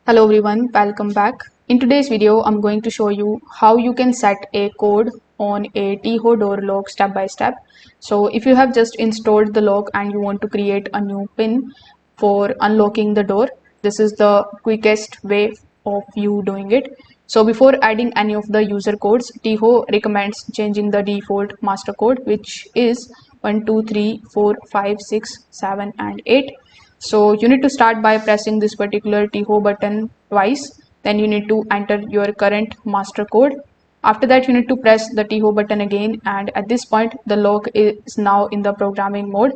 Hello everyone, welcome back. In today's video, I'm going to show you how you can set a code on a TEEHO Door Lock step by step. So if you have just installed the lock and you want to create a new pin for unlocking the door, this is the quickest way of you doing it. So before adding any of the user codes, TEEHO recommends changing the default master code, which is 1 2 3 4 5 6 7 and 8. So you need to start by pressing this particular TEEHO button twice. Then you need to enter your current master code. After that, you need to press the TEEHO button again, and at this point the lock is now in the programming mode.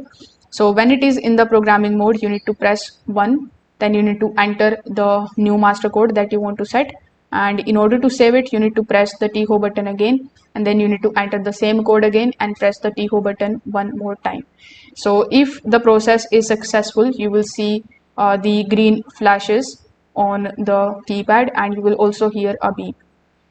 So when it is in the programming mode, you need to press 1. Then you need to enter the new master code that you want to set, and in order to save it, you need to press the TEEHO button again, and then you need to enter the same code again and press the TEEHO button one more time. So if the process is successful, you will see the green flashes on the keypad, and you will also hear a beep.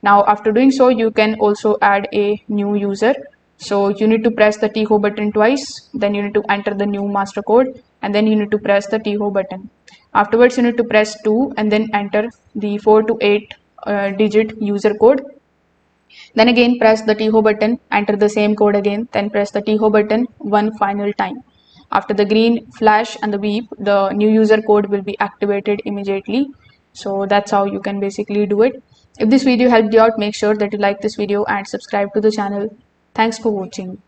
Now after doing so, you can also add a new user. So you need to press the TEEHO button twice, then you need to enter the new master code, and then you need to press the TEEHO button. Afterwards, you need to press 2 and then enter the 4 to 8 digit user code. Then again press the TEEHO button, enter the same code again, then press the TEEHO button one final time. After the green flash and the beep, the new user code will be activated immediately. So that's how you can basically do it. If this video helped you out, make sure that you like this video and subscribe to the channel. Thanks for watching.